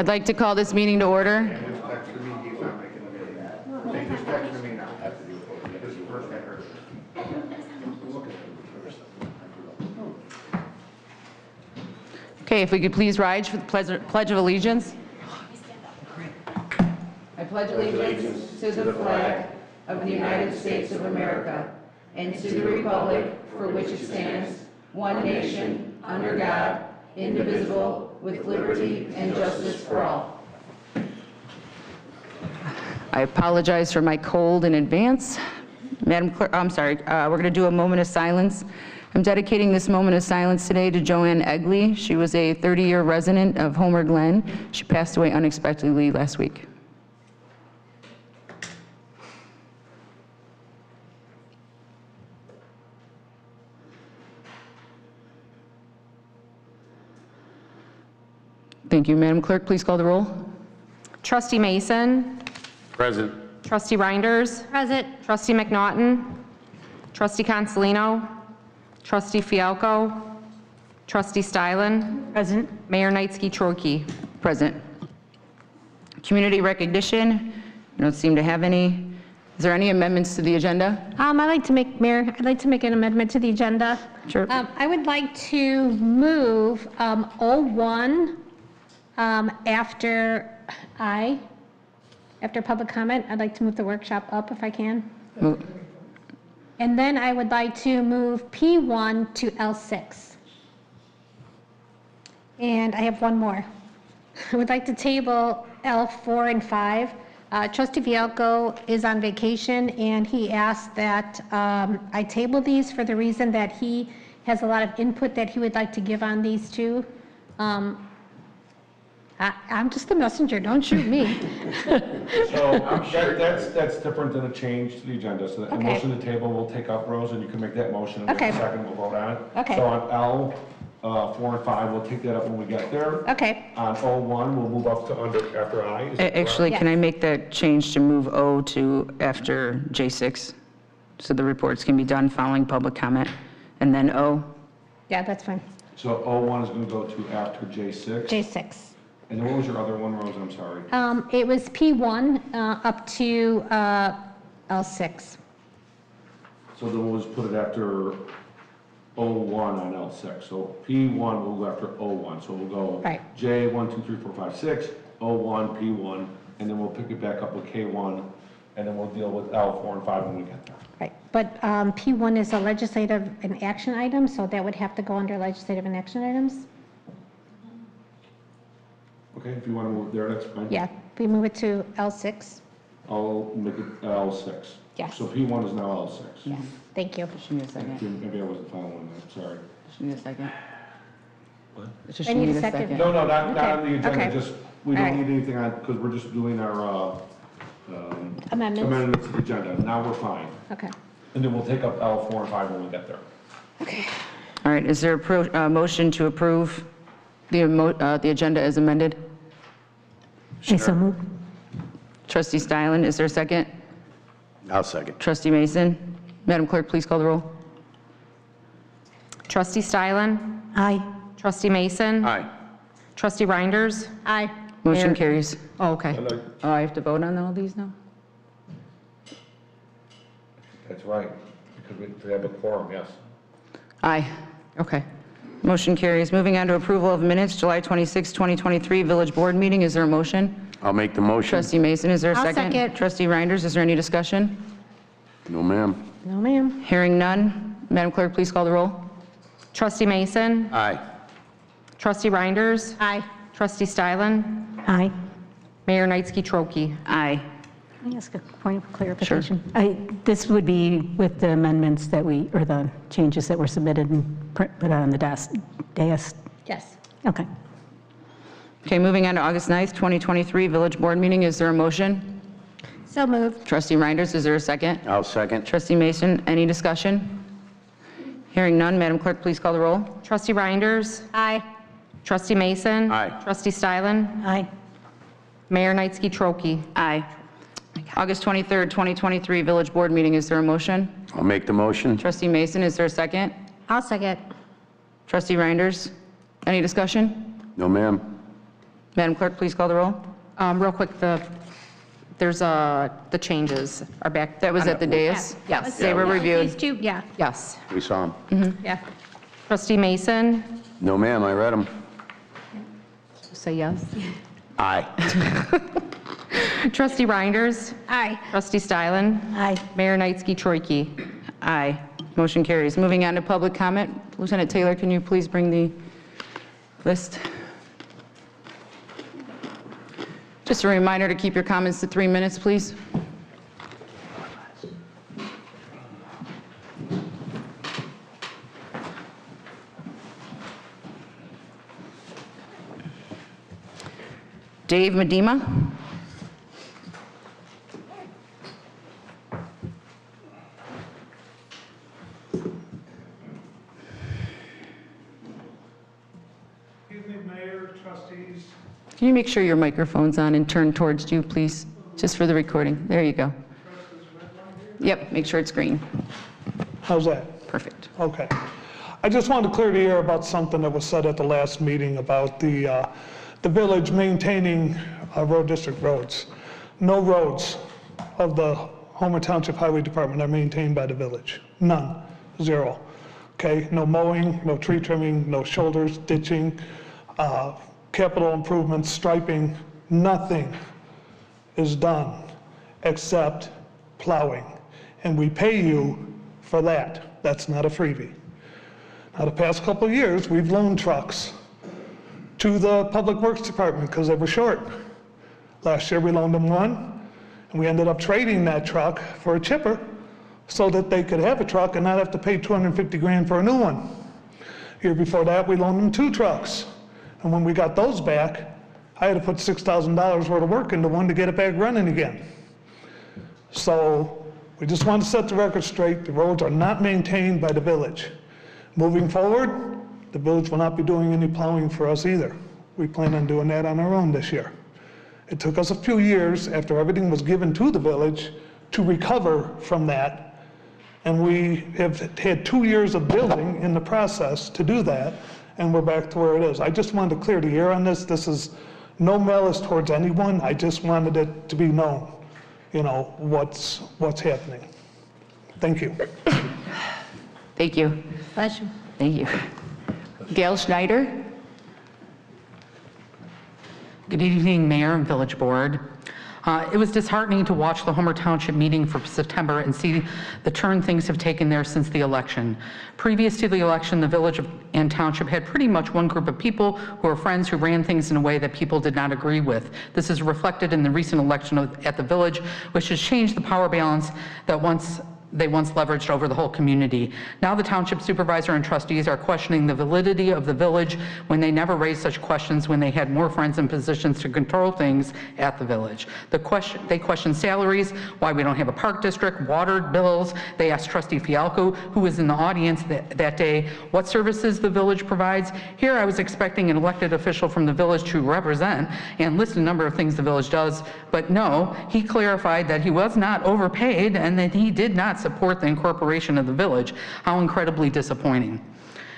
I'd like to call this meeting to order. Just text me, he's not making the meeting. They just texted me now. This is the first I heard. Okay, if we could please rise for the Pledge of Allegiance. I pledge allegiance to the flag of the United States of America and to the republic for which it stands, one nation, under God, indivisible, with liberty and justice for all. I apologize for my cold in advance. Madam Clerk, I'm sorry, we're going to do a moment of silence. I'm dedicating this moment of silence today to Joanne Egley. She was a 30-year resident of Homer Glen. She passed away unexpectedly last week. Thank you. Madam Clerk, please call the roll. Trustee Mason. Present. Trustee Reinders. Present. Trustee McNaughton. Trustee Consolino. Trustee Fialco. Trustee Stylen. Present. Mayor Knightsky-Trokey. Present. Community recognition. I don't seem to have any. Is there any amendments to the agenda? I'd like to make, Mayor, I'd like to make an amendment to the agenda. Sure. I would like to move 01 after public comment. I'd like to move the workshop up if I can. Move. And then I would like to move P1 to L6. And I have one more. I would like to table L4 and 5. Trustee Fialco is on vacation, and he asked that I table these for the reason that he has a lot of input that he would like to give on these two. I'm just the messenger, don't shoot me. So that's different than a change to the agenda. So the Okay. motion to table will take up, Rose, and you can make that motion. And Okay. in a second, we'll vote on it. Okay. So on L, 4 and 5, we'll take that up when we get there. Okay, On O1, we'll move up to after I. Is that Actually, Yes. can I make that change to move O to after J6? So the reports can be done following public comment, and then O? yeah, that's fine. correct? So O1 is going to go to after J6. J6. And then what was your other one, Rose? I'm sorry. It was P1 up to L6. So then we'll just put it after O1 on L6. So P1 will go after O1. So we'll go Right. J1, 2, 3, 4, 5, 6, O1, P1, and then we'll pick it back up with K1, and then we'll deal with L4 and 5 when we get there. Right, but P1 is a legislative and action item, so that would have to go under legislative and action items. Okay, if you want to move there, that's fine. Yeah, we move it to L6. I'll make it L6. Yes. So P1 is now L6. Yeah, thank you. Just need a second. Maybe I wasn't following that, sorry. Just need a second. What? Just I need a second. No, not on the Okay, agenda, okay. just, we All don't right. need anything on, because we're just doing our Amendments. amendments to the agenda. Now we're fine. Okay. And then we'll take up L4 and 5 when we get there. Okay. All right, is there a motion to approve the agenda as amended? Sure. Trustee Stylen, is there a second? I'll second. Trustee Mason? Madam Clerk, please call the roll. Trustee Stylen. Aye. Trustee Mason. Aye. Trustee Reinders. Aye. Motion Mayor- carries. Oh, okay. Oh, I have to vote on all these now? That's right, because we have a quorum, yes. Aye. Okay. Motion carries. Moving on to approval of minutes, July 26, 2023, Village Board meeting. Is there a motion? I'll make the motion. Trustee Mason, is there a I'll second? second. Trustee Reinders, is there any discussion? No, ma'am. No, ma'am. Hearing none. Madam Clerk, please call the roll. Trustee Mason. Aye. Trustee Reinders. Aye. Trustee Stylen. Aye. Mayor Knightsky-Trokey. Aye. Can I ask a point of clarification? This would be with the amendments that or the changes that were submitted and put on the dais? Yes. Okay. Okay, moving on to August 9th, 2023, Village Board meeting. Is there a motion? So moved. Trustee Reinders, is there a second? I'll second. Trustee Mason, any discussion? Hearing none. Madam Clerk, please call the roll. Trustee Reinders. Aye. Trustee Mason. Aye. Trustee Stylen. Aye. Mayor Knightsky-Trokey. Aye. August 23rd, 2023, Village Board meeting. Is there a motion? I'll make the motion. Trustee Mason, is there a second? I'll second. Trustee Reinders, any discussion? No, ma'am. Madam Clerk, please call the roll. Real quick, there's the changes are back. That was at the dais? Yes. They were reviewed. These two, yeah, Yes. We saw him. yeah. Trustee Mason, No, ma'am, I read him. say yes. Aye. Trustee Reinders, Aye. Trustee Stylen, Aye. Mayor Knightsky Troiki. Aye. Motion carries. Moving on to public comment. Lieutenant Taylor, can you please bring the list? Just a reminder to keep your comments to 3 minutes, please. Dave Medema. Evening, Mayor, trustees. Can you make sure your microphone's on and turn towards you, please? Just for the recording. There you go. Yep, make sure it's green. How's that? Perfect. Okay. I just wanted to clear the air about something that was said at the last meeting about the village maintaining road district roads. No roads of the Homer Township Highway Department are maintained by the village. None. Zero. Okay? No mowing, no tree trimming, no shoulders, ditching, capital improvements, striping, nothing is done except plowing. And we pay you for that. That's not a freebie. Now, the past couple of years, we've loaned trucks to the Public Works Department because they were short. Last year, we loaned them one, and we ended up trading that truck for a chipper so that they could have a truck and not have to pay $250 grand for a new one. Year before that, we loaned them 2 trucks. And when we got those back, I had to put $6,000 worth of work into one to get it back running again. So we just want to set the record straight. The roads are not maintained by the village. Moving forward, the village will not be doing any plowing for us either. We plan on doing that on our own this year. It took us a few years after everything was given to the village to recover from that. And we have had 2 years of building in the process to do that, and we're back to where it is. I just wanted to clear the air on this. This is no malice towards anyone. I just wanted it to be known, you know, what's happening. Thank you. Thank you. Pleasure. Thank you. Gail Schneider. Good evening, Mayor and Village Board. It was disheartening to watch the Homer Township meeting for September and see the turn things have taken there since the election. Previous to the election, the village and township had pretty much one group of people who were friends who ran things in a way that people did not agree with. This is reflected in the recent election at the village, which has changed the power balance that they once leveraged over the whole community. Now the township supervisor and trustees are questioning the validity of the village when they never raised such questions when they had more friends in positions to control things at the village. They question salaries, why we don't have a park district, water bills. They asked Trustee Fialco, who was in the audience that day, what services the village provides. Here I was expecting an elected official from the village to represent and list a number of things the village does, but no, he clarified that he was not overpaid and that he did not support the incorporation of the village. How incredibly disappointing.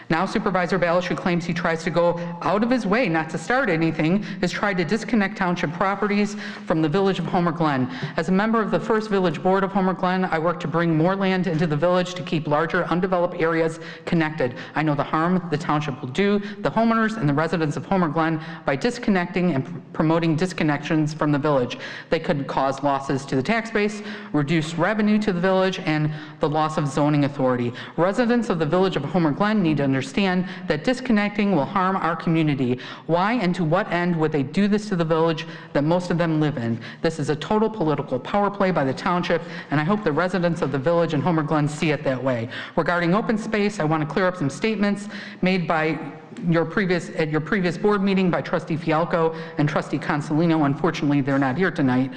Now Supervisor Balish, who claims he tries to go out of his way not to start anything, has tried to disconnect township properties from the village of Homer Glen. As a member of the first village board of Homer Glen, I work to bring more land into the village to keep larger undeveloped areas connected. I know the harm the township will do the homeowners and the residents of Homer Glen by disconnecting and promoting disconnections from the village. They could cause losses to the tax base, reduce revenue to the village, and the loss of zoning authority. Residents of the village of Homer Glen need to understand that disconnecting will harm our community. Why and to what end would they do this to the village that most of them live in? This is a total political power play by the township, and I hope the residents of the village and Homer Glen see it that way. Regarding open space, I want to clear up some statements made by at your previous board meeting by Trustee Fialco and Trustee Consolino. Unfortunately, they're not here tonight,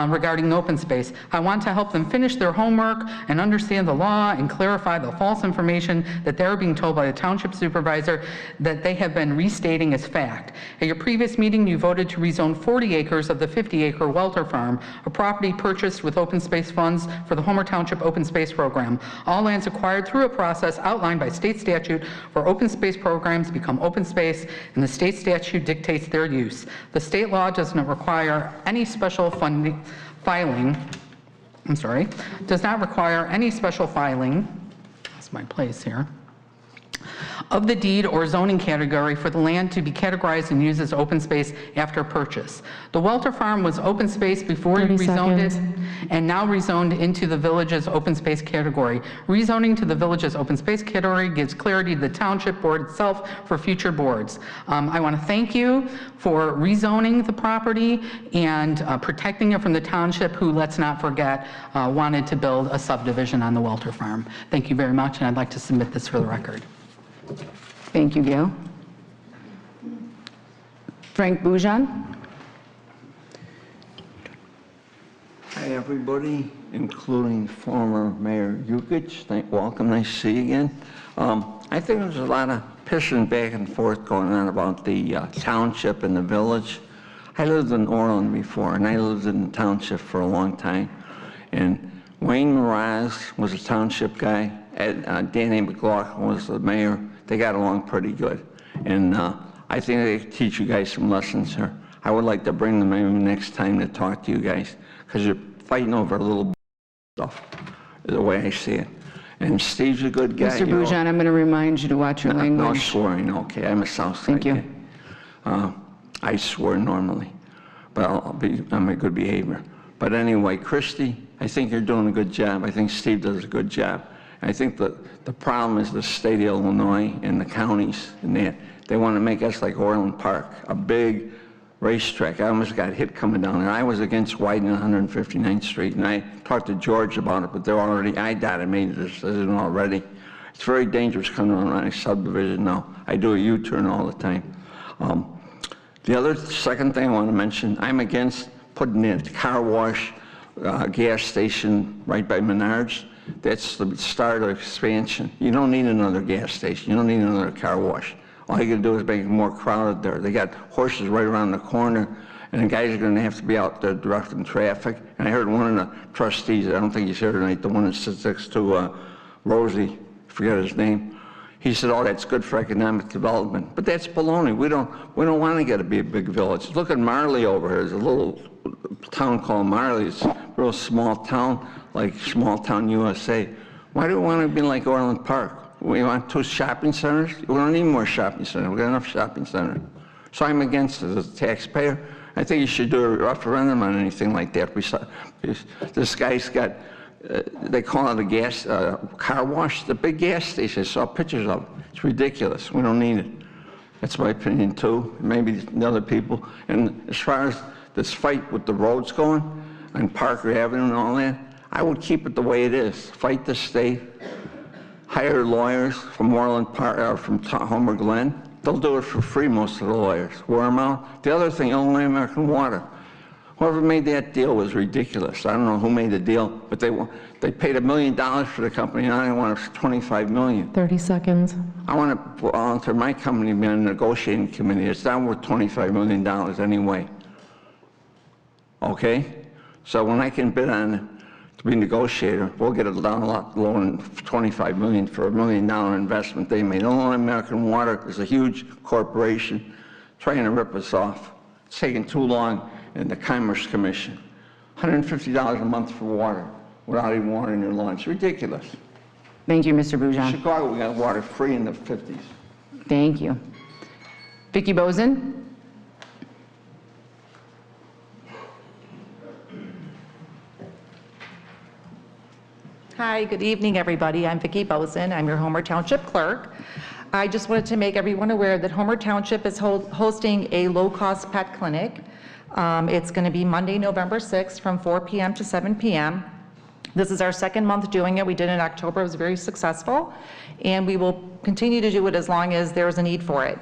regarding open space. I want to help them finish their homework and understand the law and clarify the false information that they're being told by the township supervisor that they have been restating as fact. At your previous meeting, you voted to rezone 40 acres of the 50-acre Welter Farm, a property purchased with open space funds for the Homer Township Open Space Program. All lands acquired through a process outlined by state statute for open space programs become become open space, and the state statute dictates their use. The state law does not require any special does not require any special filing, that's my place here, of the deed or zoning category for the land to be categorized and used as open space after purchase. The Welter Farm was open space before you 30 rezoned it, seconds. and now rezoned into the village's open space category. Rezoning to the village's open space category gives clarity to the township board itself for future boards. I want to thank you for rezoning the property and protecting it from the township, who, let's not forget, wanted to build a subdivision on the Welter Farm. Thank you very much, and I'd like to submit this for the record. Thank you, Gail. Frank Boujon. Hi, everybody, including former Mayor Yukich. Welcome, nice to see you again. I think there's a lot of pissing back and forth going on about the township and the village. I lived in Orland before, and I lived in the township for a long time. And Wayne Mraz was a township guy, and Danny McLaughlin was the mayor. They got along pretty good. And I think they could teach you guys some lessons here. I would like to bring them maybe next time to talk to you guys, because you're fighting over little stuff, the way I see it. And Steve's a good guy. Mr. Boujon, I'm going to remind you to watch your No language. swearing, okay, I'm a South Side Thank you. guy. I swear normally, but I'm a good behavior. But anyway, Christie, I think you're doing a good job. I think Steve does a good job. I think that the problem is the state of Illinois and the counties and that. They want to make us like Orland Park, a big racetrack. I almost got hit coming down there. I was against widening 159th Street, and I talked to George about it, but they're already, IDOT made a decision already. It's very dangerous coming around a subdivision now. I do a U-turn all the time. The second thing I want to mention, I'm against putting in a car wash gas station right by Menards. That's the start of expansion. You don't need another gas station. You don't need another car wash. All you can do is make it more crowded there. They got horses right around the corner, and the guys are going to have to be out there directing traffic. And I heard one of the trustees, I don't think he's here tonight, the one that sits next to Rosie, I forget his name. He said, "Oh, that's good for economic development." But that's baloney. We don't want to get to be a big village. Look at Marley over here. There's a little town called Marley. It's a real small town, like small town USA. Why do we want to be like Orland Park? We want 2 shopping centers? We don't need more shopping centers. We've got enough shopping centers. So I'm against it as a taxpayer. I think you should do a referendum on anything like that. This guy's got, they call it a gas car wash, the big gas station. I saw pictures of it. It's ridiculous. We don't need it. That's my opinion too. Maybe the other people. And as far as this fight with the roads going on Parker Avenue and all that, I would keep it the way it is. Fight the state. Hire lawyers from Orland Park or from Homer Glen. They'll do it for free, most of the lawyers. Wear them out. The other thing, Illinois American Water. Whoever made that deal was ridiculous. I don't know who made the deal, but they paid $1 million for the company, now they want $25 million. 30 seconds. I want to volunteer my company to be on the negotiating committee. It's not worth $25 million anyway. Okay? So when I can bid on it, to be negotiator, we'll get it down a lot lower than $25 million for $1 million investment they made. Illinois American Water is a huge corporation trying to rip us off. It's taking too long in the Commerce Commission. $150 a month for water without even watering your lawn. It's ridiculous. Thank you, Mr. In Boujon. Chicago, we got water free in the 50s. Thank you. Vicki Bozen. Hi, good evening, everybody. I'm Vicki Bozen. I'm your Homer Township Clerk. I just wanted to make everyone aware that Homer Township is hosting a low-cost pet clinic. It's going to be Monday, November 6th from 4 p.m. to 7 p.m. This is our second month doing it. We did it in October. It was very successful. And we will continue to do it as long as there's a need for it.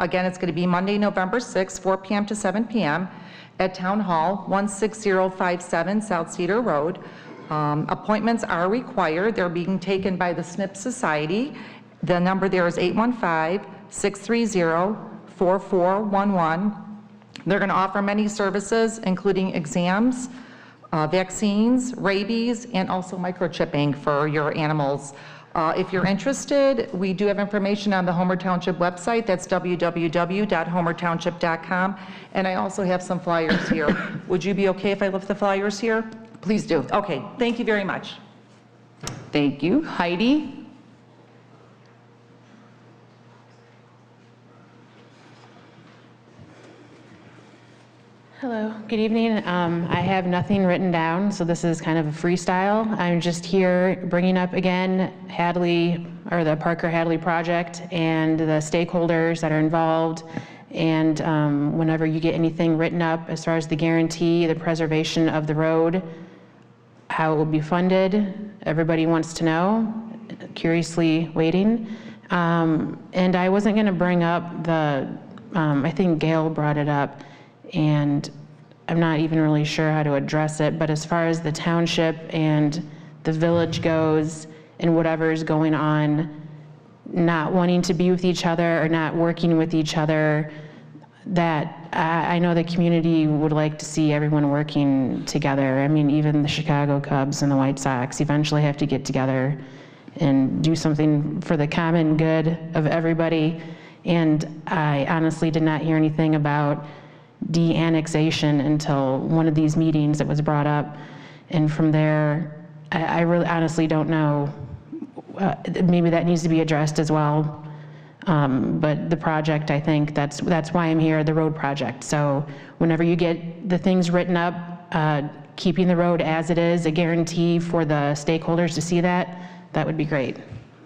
Again, it's going to be Monday, November 6th, 4 p.m. to 7 p.m. at Town Hall, 16057 South Cedar Road. Appointments are required. They're being taken by the SNP Society. The number there is 815-630-4411. They're going to offer many services, including exams, vaccines, rabies, and also microchipping for your animals. If you're interested, we do have information on the Homer Township website. That's www.homertownship.com. And I also have some flyers here. Would you be okay if I left the flyers here? Please do. Okay, thank you very much. Thank you. Heidi? Hello, good evening. I have nothing written down, so this is kind of a freestyle. I'm just here bringing up again Hadley, or the Parker Hadley project, and the stakeholders that are involved. And whenever you get anything written up as far as the guarantee, the preservation of the road, how it will be funded, everybody wants to know, curiously waiting. And I wasn't going to bring up the, I think Gail brought it up, and I'm not even really sure how to address it, but as far as the township and the village goes and whatever is going on, not wanting to be with each other or not working with each other, that I know the community would like to see everyone working together. I mean, even the Chicago Cubs and the White Sox eventually have to get together and do something for the common good of everybody. And I honestly did not hear anything about de-annexation until one of these meetings that was brought up. And from there, I really honestly don't know. Maybe that needs to be addressed as well. But the project, I think that's why I'm here, the road project. So whenever you get the things written up, keeping the road as it is, a guarantee for the stakeholders to see that would be great.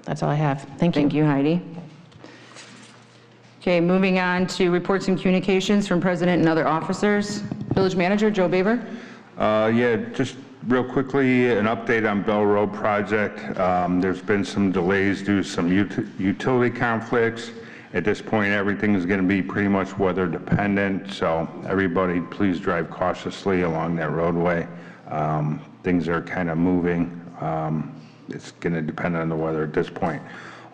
That's all I have. Thank you. Thank you, Heidi. Okay, moving on to reports and communications from President and other officers. Village Manager, Joe Baber. Yeah, just real quickly, an update on Bell Road project. There's been some delays due to some utility conflicts. At this point, everything is going to be pretty much weather dependent, so everybody please drive cautiously along that roadway. Things are kind of moving. It's going to depend on the weather at this point.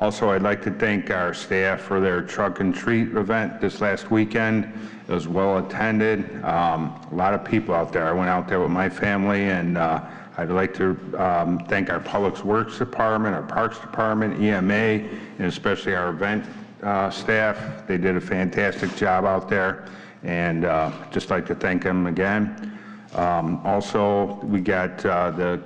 Also, I'd like to thank our staff for their truck and treat event this last weekend. It was well attended. A lot of people out there. I went out there with my family, and I'd like to thank our Public Works Department, our Parks Department, EMA, and especially our event staff. They did a fantastic job out there, and just like to thank them again. Also, we got the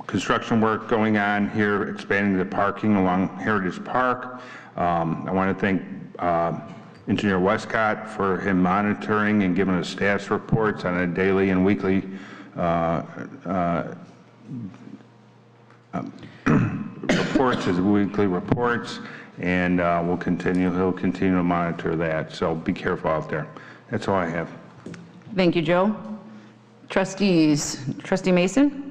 construction work going on here, expanding the parking along Heritage Park. I want to thank Engineer Westcott for him monitoring and giving us status reports on a daily and weekly reports, his weekly reports, and he'll continue to monitor that. So be careful out there. That's all I have. Thank you, Joe. Trustees, Trustee Mason.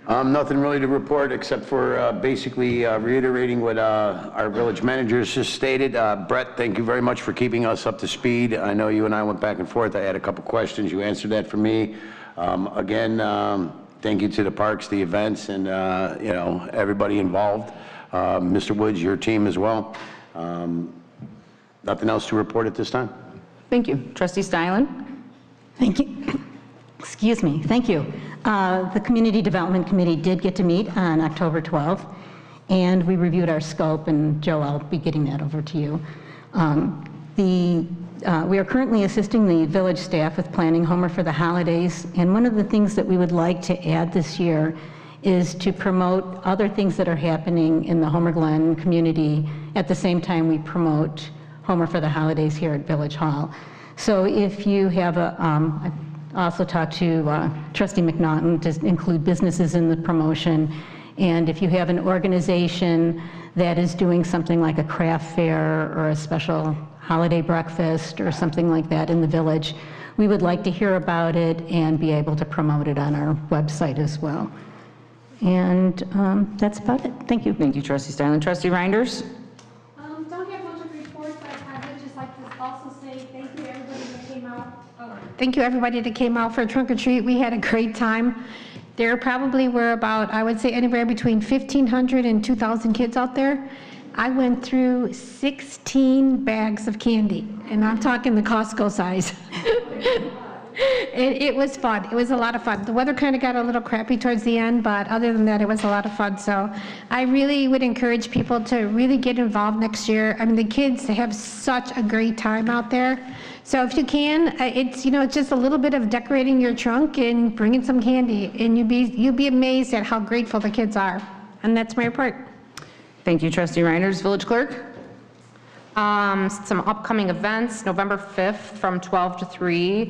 Nothing really to report except for basically reiterating what our village managers just stated. Brett, thank you very much for keeping us up to speed. I know you and I went back and forth. I had a couple questions. You answered that for me. Again, thank you to the parks, the events, and you know, everybody involved. Mr. Woods, your team as well. Nothing else to report at this time. Thank you. Trustee Stylen. Thank you. Excuse me. Thank you. The Community Development Committee did get to meet on October 12th, and we reviewed our scope, and Joe, I'll be getting that over to you. We are currently assisting the village staff with planning Homer for the holidays, and one of the things that we would like to add this year is to promote other things that are happening in the Homer Glen community at the same time we promote Homer for the holidays here at Village Hall. So if you have I also talked to Trustee McNaughton to include businesses in the promotion, and if you have an organization that is doing something like a craft fair or a special holiday breakfast or something like that in the village, we would like to hear about it and be able to promote it on our website as well. And that's about it. Thank you. Thank you, Trustee Stylen. Trustee Reinders. Don't have much of reports, but I would just like to also say thank you everybody that came out. Thank you everybody that came out for trunk or treat. We had a great time. There probably were about, I would say, anywhere between 1,500 and 2,000 kids out there. I went through 16 bags of candy, and I'm talking the Costco size. It was fun. It was a lot of fun. The weather kind of got a little crappy towards the end, but other than that, it was a lot of fun. So I really would encourage people to really get involved next year. I mean, the kids, they have such a great time out there. So if you can, it's, it's just a little bit of decorating your trunk and bringing some candy, and you'll be amazed at how grateful the kids are. And that's my report. Thank you, Trustee Reiners. Village Clerk? Some upcoming events, November 5th from 12 to 3,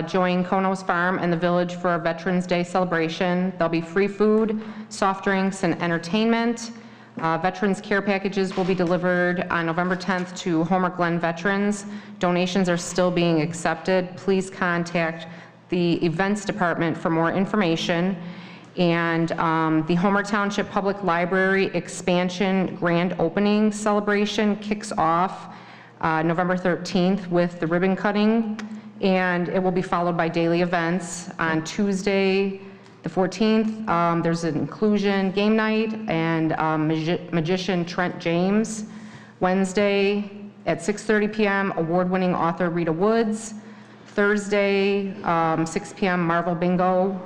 join Konos Farm and the Village for a Veterans Day celebration. There'll be free food, soft drinks, and entertainment. Veterans care packages will be delivered on November 10th to Homer Glen veterans. Donations are still being accepted. Please contact the events department for more information. And the Homer Township Public Library expansion grand opening celebration kicks off November 13th with the ribbon cutting, and it will be followed by daily events. On Tuesday, the 14th, there's an inclusion game night and magician Trent James. Wednesday at 6:30 p.m., award-winning author Rita Woods. Thursday, 6 p.m., Marvel Bingo.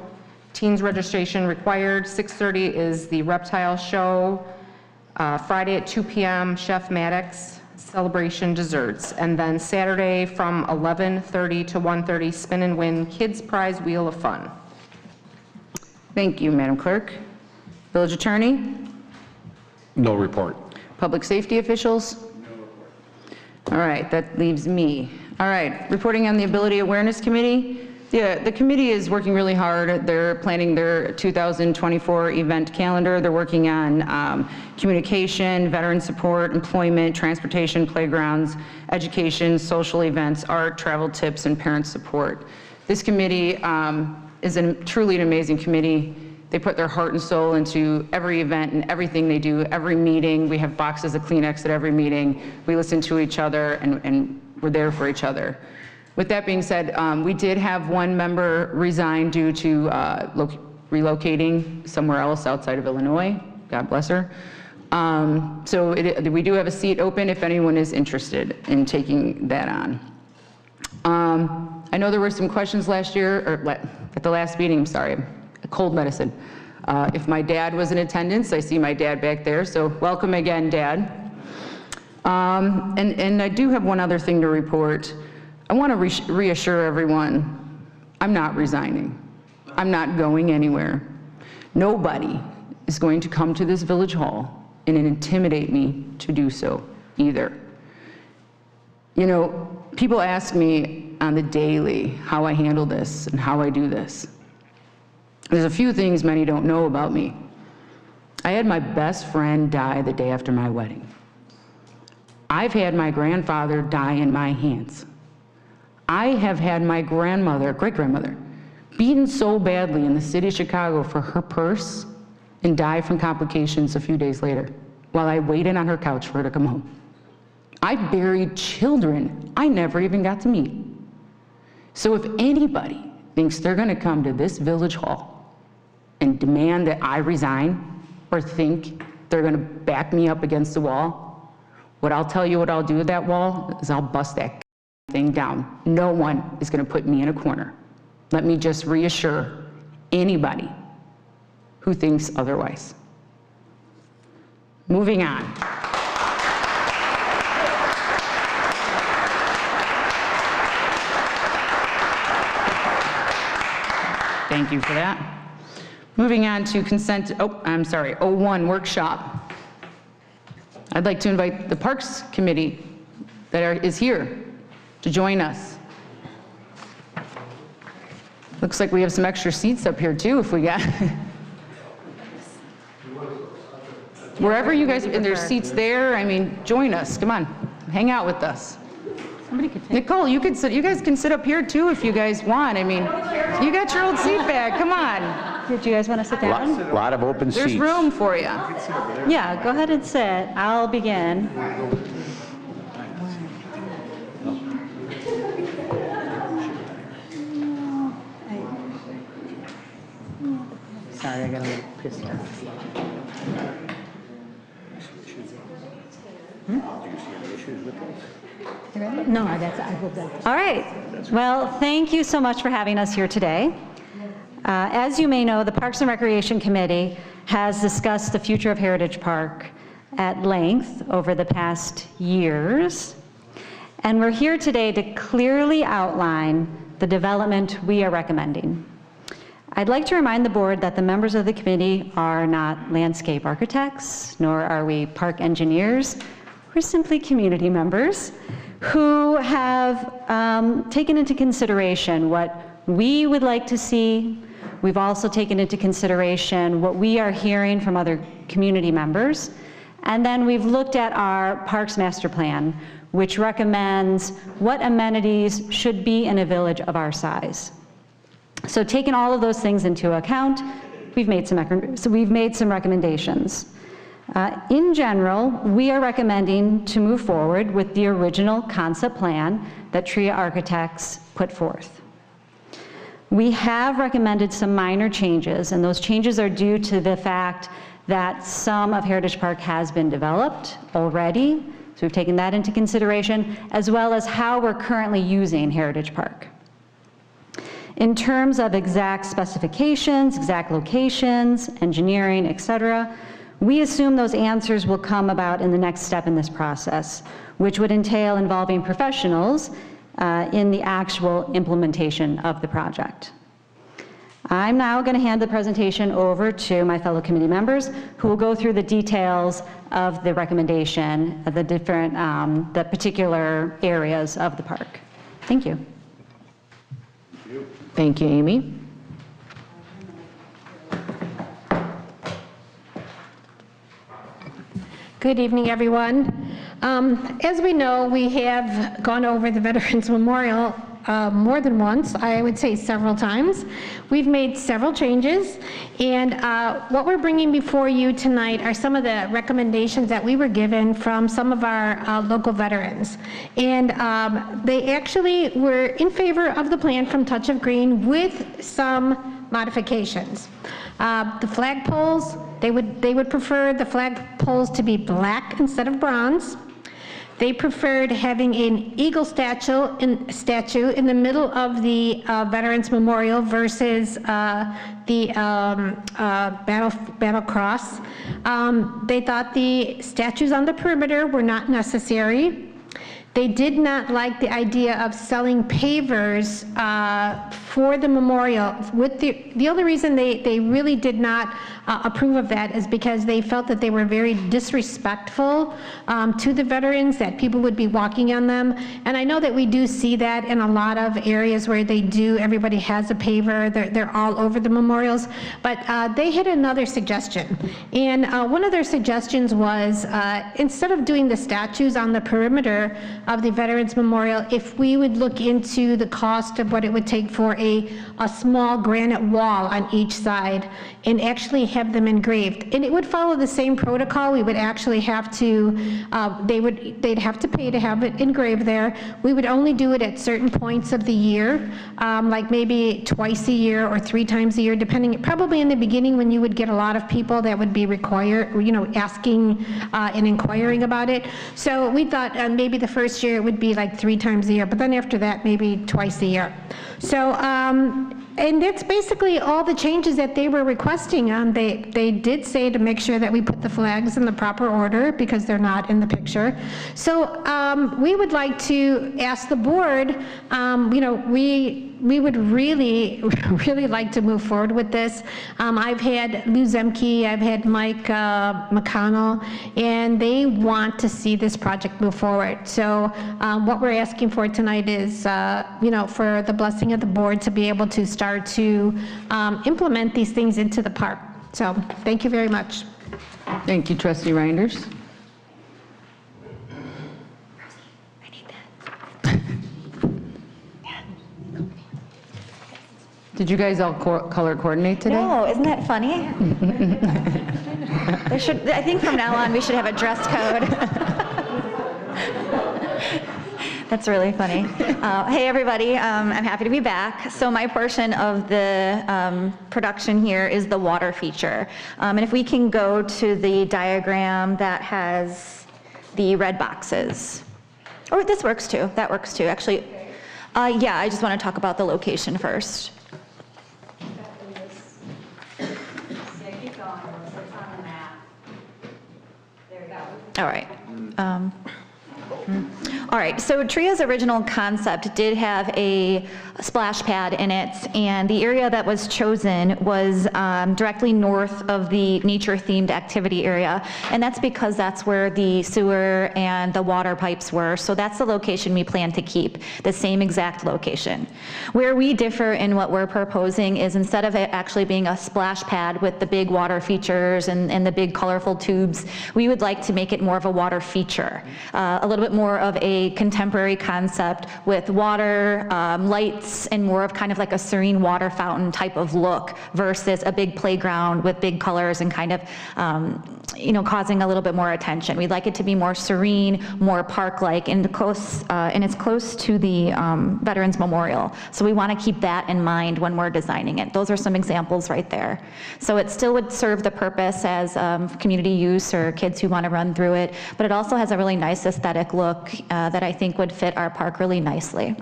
Teens registration required. 6:30 is the reptile show. Friday at 2 p.m., Chef Maddox celebration desserts. And then Saturday from 11:30 to 1:30, Spin and Win Kids Prize Wheel of Fun. Thank you, Madam Clerk. Village Attorney? No report. Public safety officials? No report. All right, that leaves me. All right, reporting on the Ability Awareness Committee. Yeah, the committee is working really hard. They're planning their 2024 event calendar. They're working on communication, veteran support, employment, transportation, playgrounds, education, social events, art, travel tips, and parent support. This committee is truly an amazing committee. They put their heart and soul into every event and everything they do, every meeting. We have boxes of Kleenex at every meeting. We listen to each other, and we're there for each other. With that being said, we did have one member resign due to relocating somewhere else outside of Illinois. God bless her. So we do have a seat open if anyone is interested in taking that on. I know there were some questions last year, or at the last meeting, I'm sorry, cold medicine. If my dad was in attendance, I see my dad back there, so welcome again, Dad. And I do have one other thing to report. I want to reassure everyone, I'm not resigning. I'm not going anywhere. Nobody is going to come to this village hall and intimidate me to do so either. You know, people ask me on the daily how I handle this and how I do this. There's a few things many don't know about me. I had my best friend die the day after my wedding. I've had my grandfather die in my hands. I have had my grandmother, great-grandmother, beaten so badly in the city of Chicago for her purse and die from complications a few days later while I waited on her couch for her to come home. I buried children I never even got to meet. So if anybody thinks they're gonna come to this village hall and demand that I resign or think they're gonna back me up against the wall, what I'll tell you what I'll do with that wall is I'll bust that thing down. No one is going to put me in a corner. Let me just reassure anybody who thinks otherwise. Moving on. Thank you for that. Moving on to consent, O1 workshop. I'd like to invite the Parks Committee that is here to join us. Looks like we have some extra seats up here too if we got. Wherever you guys, and there's seats there, I mean, join us, come on, hang out with us. Somebody could take. Nicole, you guys can sit up here too if you guys want. I mean, you got your old seat back, come on. Did you guys want to sit down? Lot of open seats. There's room for you. Yeah, go ahead and sit. I'll begin. Sorry, I got a little pissed off. No, I will do. All right. Well, thank you so much for having us here today. As you may know, the Parks and Recreation Committee has discussed the future of Heritage Park at length over the past years. And we're here today to clearly outline the development we are recommending. I'd like to remind the board that the members of the committee are not landscape architects, nor are we park engineers. We're simply community members who have taken into consideration what we would like to see. We've also taken into consideration what we are hearing from other community members. And then we've looked at our Parks Master Plan, which recommends what amenities should be in a village of our size. So taking all of those things into account, we've made some recommendations. In general, we are recommending to move forward with the original concept plan that TRIA Architects put forth. We have recommended some minor changes, and those changes are due to the fact that some of Heritage Park has been developed already, so we've taken that into consideration, as well as how we're currently using Heritage Park. In terms of exact specifications, exact locations, engineering, et cetera, we assume those answers will come about in the next step in this process, which would entail involving professionals in the actual implementation of the project. I'm now going to hand the presentation over to my fellow committee members who will go through the details of the recommendation of the different, the particular areas of the park. Thank you. Thank you, Amy. Good evening, everyone. As we know, we have gone over the Veterans Memorial more than once, I would say several times. We've made several changes, and what we're bringing before you tonight are some of the recommendations that we were given from some of our local veterans. And they actually were in favor of the plan from Touch of Green with some modifications. The flagpoles, they would prefer the flagpoles to be black instead of bronze. They preferred having an eagle statue in the middle of the Veterans Memorial versus the battle cross. They thought the statues on the perimeter were not necessary. They did not like the idea of selling pavers for the memorial. The only reason they really did not approve of that is because they felt that they were very disrespectful to the veterans, that people would be walking on them. And I know that we do see that in a lot of areas where they do, everybody has a paver, they're all over the memorials. But they had another suggestion. And one of their suggestions was, instead of doing the statues on the perimeter of the Veterans Memorial, if we would look into the cost of what it would take for a small granite wall on each side and actually have them engraved. And it would follow the same protocol. We would actually have to, they'd have to pay to have it engraved there. We would only do it at certain points of the year, like maybe twice a year or 3 times a year, depending, probably in the beginning when you would get a lot of people that would be asking and inquiring about it. So we thought maybe the first year it would be like 3 times a year, but then after that, maybe twice a year. So, and that's basically all the changes that they were requesting. They did say to make sure that we put the flags in the proper order because they're not in the picture. So we would like to ask the board, we would really, really like to move forward with this. I've had Lou Zemke, I've had Mike McConnell, and they want to see this project move forward. So what we're asking for tonight is, for the blessing of the board to be able to start to implement these things into the park. So thank you very much. Thank you, Trustee Reinders. Did you guys all color coordinate today? No, isn't that funny? I think from now on we should have a dress code. That's really funny. Hey everybody, I'm happy to be back. So my portion of the production here is the water feature. And if we can go to the diagram that has the red boxes. Or this works too, that works too, actually. Yeah, I just want to talk about the location first. All right. All right, so TRIA's original concept did have a splash pad in it, and the area that was chosen was directly north of the nature-themed activity area, and that's because that's where the sewer and the water pipes were, so that's the location we plan to keep, the same exact location. Where we differ in what we're proposing is instead of it actually being a splash pad with the big water features and the big colorful tubes, we would like to make it more of a water feature, a little bit more of a contemporary concept with water, lights, and more of kind of like a serene water fountain type of look versus a big playground with big colors and kind of, causing a little bit more attention. We'd like it to be more serene, more park-like, and it's close to the Veterans Memorial. So we want to keep that in mind when we're designing it. Those are some examples right there. So it still would serve the purpose as community use or kids who want to run through it, but it also has a really nice aesthetic look that I think would fit our park really nicely.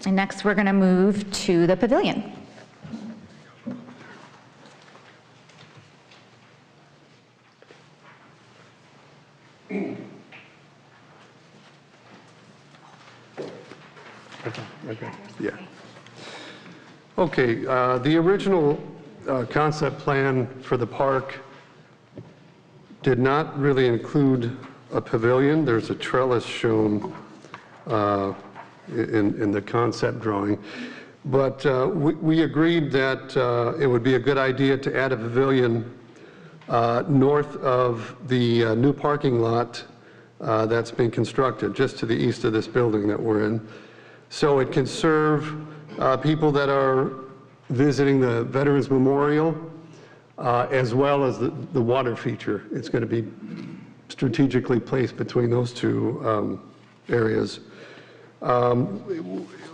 And next, we're going to move to the pavilion. Okay. Yeah. Okay, the original concept plan for the park did not really include a pavilion. There's a trellis shown in the concept drawing. But we agreed that it would be a good idea to add a pavilion north of the new parking lot that's being constructed, just to the east of this building that we're in. So it can serve people that are visiting the Veterans Memorial, as well as the water feature. It's going to be strategically placed between those two areas.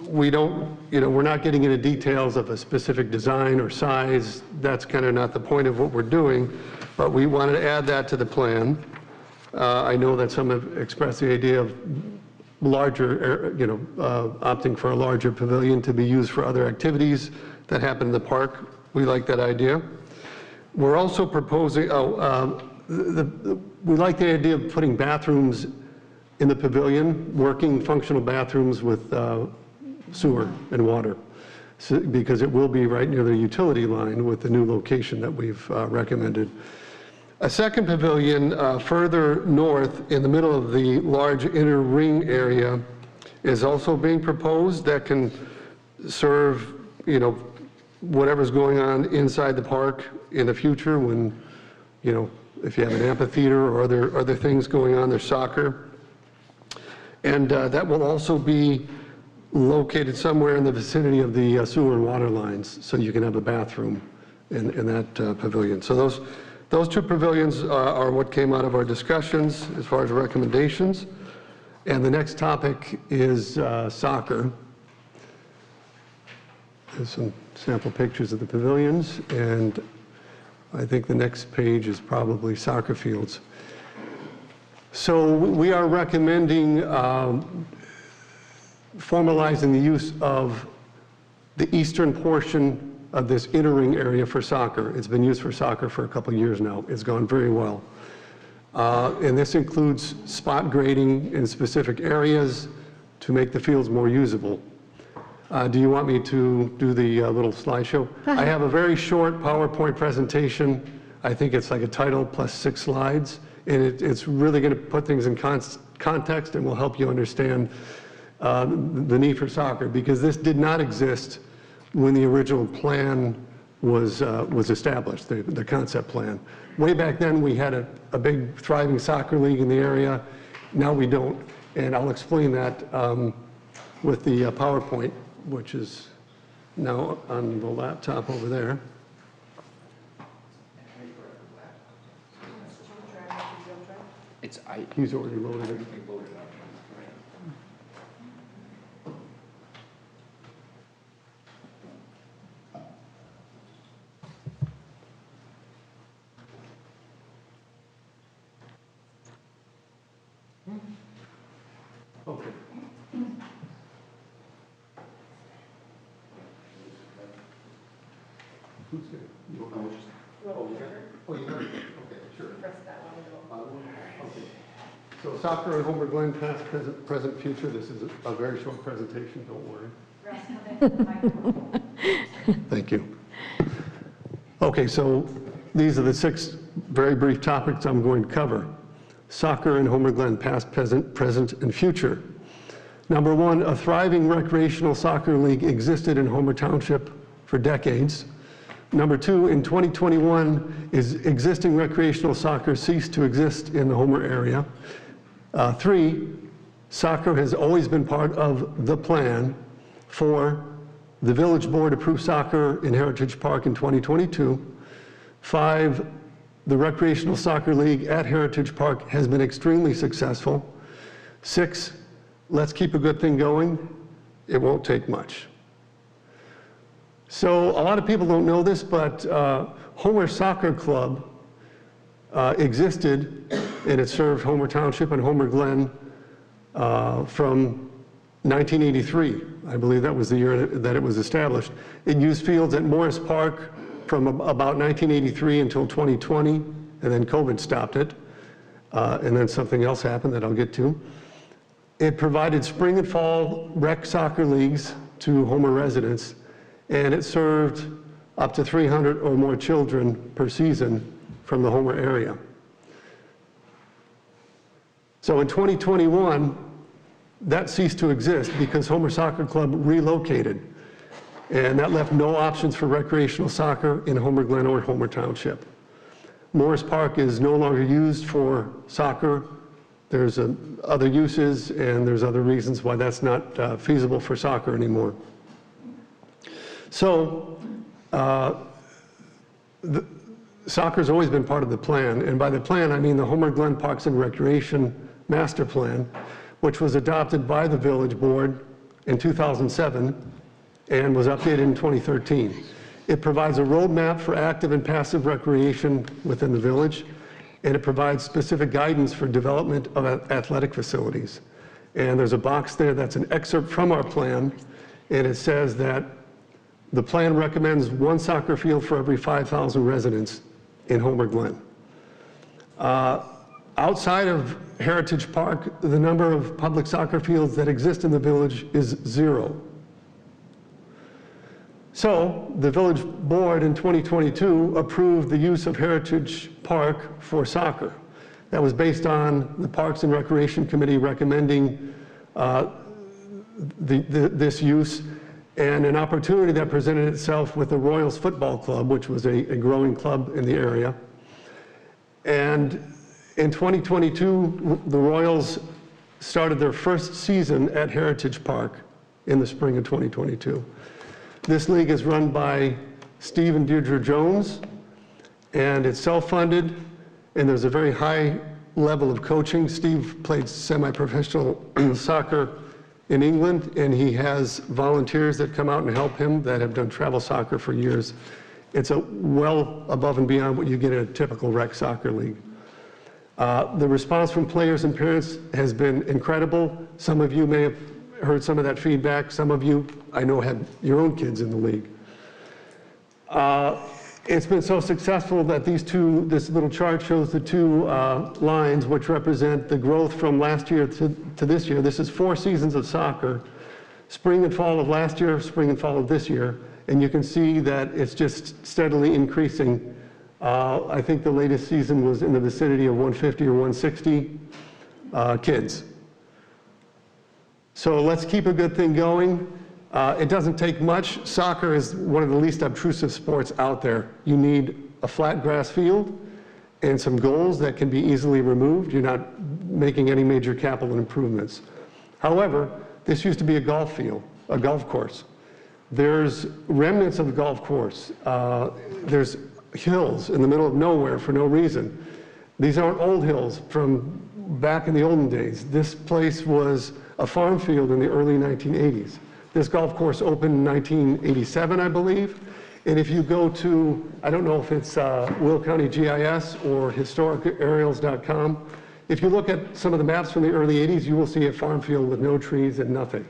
We don't, we're not getting into details of a specific design or size. That's kind of not the point of what we're doing, but we wanted to add that to the plan. I know that some have expressed the idea of larger, opting for a larger pavilion to be used for other activities that happen in the park. We like that idea. We're also proposing, we like the idea of putting bathrooms in the pavilion, working functional bathrooms with sewer and water, because it will be right near the utility line with the new location that we've recommended. A second pavilion further north in the middle of the large inner ring area is also being proposed that can serve, whatever's going on inside the park in the future when, if you have an amphitheater or other things going on, there's soccer. And that will also be located somewhere in the vicinity of the sewer and water lines, so you can have a bathroom in that pavilion. So those two pavilions are what came out of our discussions as far as recommendations. And the next topic is soccer. There's some sample pictures of the pavilions, and I think the next page is probably soccer fields. So we are recommending formalizing the use of the eastern portion of this inner ring area for soccer. It's been used for soccer for a couple of years now. It's gone very well. And this includes spot grading in specific areas to make the fields more usable. Do you want me to do the little slideshow? I have a very short PowerPoint presentation. I think it's like a title plus 6 slides. And it's really going to put things in context and will help you understand the need for soccer, because this did not exist when the original plan was established, the concept plan. Way back then, we had a big thriving soccer league in the area. Now we don't, and I'll explain that with the PowerPoint, which is now on the laptop over there. He's already loaded it. Okay. Who's going to? Oh, you got it? Okay, sure. Okay. So soccer and Homer Glen, past, present, future. This is a very short presentation, don't worry. Thank you. Okay, so these are the 6 very brief topics I'm going to cover. Soccer and Homer Glen, past, present, and future. Number 1, a thriving recreational soccer league existed in Homer Township for decades. Number 2, in 2021, existing recreational soccer ceased to exist in the Homer area. 3, soccer has always been part of the plan. 4, the village board approved soccer in Heritage Park in 2022. 5, the recreational soccer league at Heritage Park has been extremely successful. 6, let's keep a good thing going. It won't take much. So a lot of people don't know this, but Homer Soccer Club existed, and it served Homer Township and Homer Glen from 1983. I believe that was the year that it was established. It used fields at Morris Park from about 1983 until 2020, and then COVID stopped it, and then something else happened that I'll get to. It provided spring and fall rec soccer leagues to Homer residents, and it served up to 300 or more children per season from the Homer area. So in 2021, that ceased to exist because Homer Soccer Club relocated, and that left no options for recreational soccer in Homer Glen or Homer Township. Morris Park is no longer used for soccer. There's other uses, and there's other reasons why that's not feasible for soccer anymore. So, soccer's always been part of the plan, and by the plan I mean the Homer Glen Parks and Recreation Master Plan, which was adopted by the village board in 2007 and was updated in 2013. It provides a roadmap for active and passive recreation within the village, and it provides specific guidance for development of athletic facilities. And there's a box there that's an excerpt from our plan, and it says that the plan recommends 1 soccer field for every 5,000 residents in Homer Glen. Outside of Heritage Park, the number of public soccer fields that exist in the village is 0. So the village board in 2022 approved the use of Heritage Park for soccer. That was based on the Parks and Recreation Committee recommending this use, and an opportunity that presented itself with the Royals Football Club, which was a growing club in the area. And in 2022, the Royals started their first season at Heritage Park in the spring of 2022. This league is run by Steve and Deirdre Jones, and it's self-funded, and there's a very high level of coaching. Steve played semi-professional soccer in England, and he has volunteers that come out and help him that have done travel soccer for years. It's well above and beyond what you get in a typical rec soccer league. The response from players and parents has been incredible. Some of you may have heard some of that feedback. Some of you, I know, have your own kids in the league. It's been so successful that this little chart shows the 2 lines which represent the growth from last year to this year. This is 4 seasons of soccer, spring and fall of last year, spring and fall of this year, and you can see that it's just steadily increasing. I think the latest season was in the vicinity of 150 or 160 kids. So let's keep a good thing going. It doesn't take much. Soccer is one of the least obtrusive sports out there. You need a flat grass field and some goals that can be easily removed. You're not making any major capital improvements. However, this used to be a golf field, a golf course. There's remnants of the golf course. There's hills in the middle of nowhere for no reason. These aren't old hills from back in the olden days. This place was a farm field in the early 1980s. This golf course opened in 1987, I believe. And if you go to, I don't know if it's Will County GIS or historicareals.com, If you look at some of the maps from the early 80s, you will see a farm field with no trees and nothing.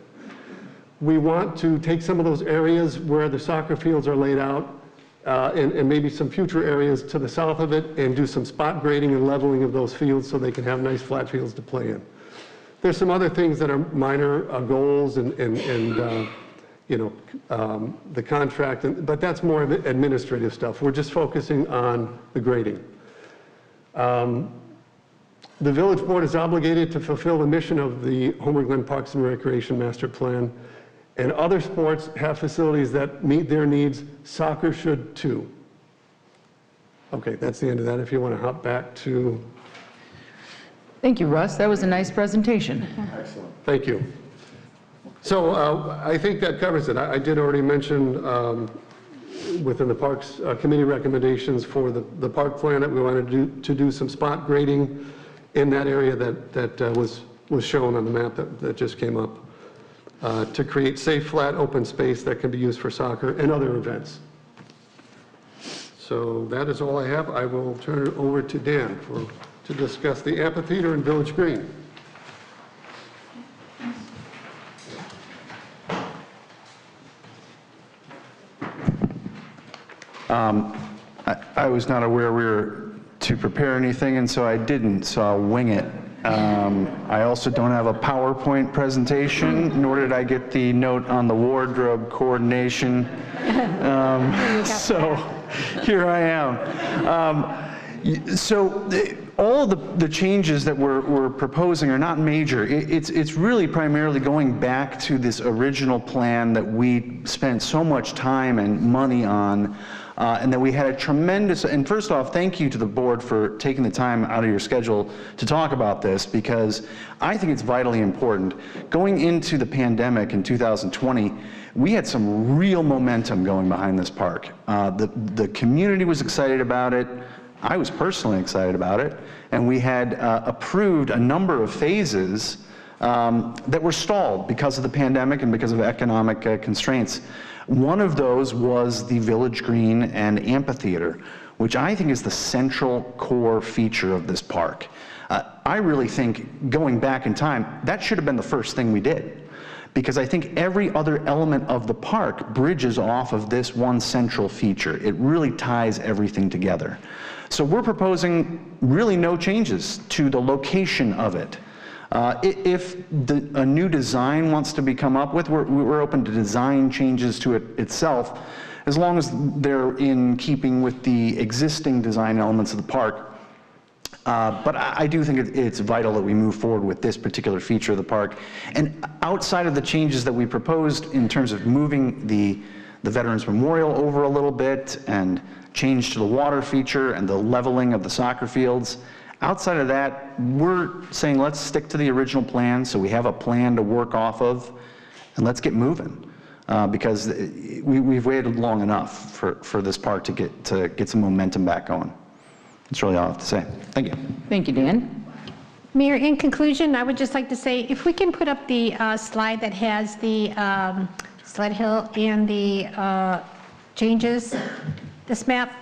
We want to take some of those areas where the soccer fields are laid out and maybe some future areas to the south of it and do some spot grading and leveling of those fields so they can have nice flat fields to play in. There's some other things that are minor goals and the contract, but that's more of administrative stuff. We're just focusing on the grading. The village board is obligated to fulfill the mission of the Homer Glen Parks and Recreation Master Plan, and other sports have facilities that meet their needs. Soccer should too. Okay, that's the end of that. If you want to hop back to... Thank you, Russ. That was a nice presentation. Excellent. Thank you. So I think that covers it. I did already mention within the Parks Committee recommendations for the park plan that we wanted to do some spot grading in that area that was shown on the map that just came up to create safe, flat, open space that can be used for soccer and other events. So that is all I have. I will turn it over to Dan to discuss the amphitheater and Village Green. I was not aware we were to prepare anything, and so I didn't, so I'll wing it. I also don't have a PowerPoint presentation, nor did I get the note on the wardrobe coordination. So here I am. All the changes that we're proposing are not major. It's really primarily going back to this original plan that we spent so much time and money on, and that we had a tremendous, and first off, thank you to the board for taking the time out of your schedule to talk about this, because I think it's vitally important. Going into the pandemic in 2020, we had some real momentum going behind this park. The community was excited about it. I was personally excited about it, and we had approved a number of phases that were stalled because of the pandemic and because of economic constraints. One of those was the Village Green and Amphitheater, which I think is the central core feature of this park. I really think, going back in time, that should have been the first thing we did, because I think every other element of the park bridges off of this one central feature. It really ties everything together. So we're proposing really no changes to the location of it. If a new design wants to be come up with, we're open to design changes to it itself, as long as they're in keeping with the existing design elements of the park. But I do think it's vital that we move forward with this particular feature of the park. And outside of the changes that we proposed in terms of moving the Veterans Memorial over a little bit and change to the water feature and the leveling of the soccer fields, outside of that, we're saying let's stick to the original plan so we have a plan to work off of, and let's get moving. Because we've waited long enough for this park to get some momentum back going. That's really all I have to say. Thank you. Thank you, Dan. Mayor, in conclusion, I would just like to say, if we can put up the slide that has the sled hill and the changes, this map.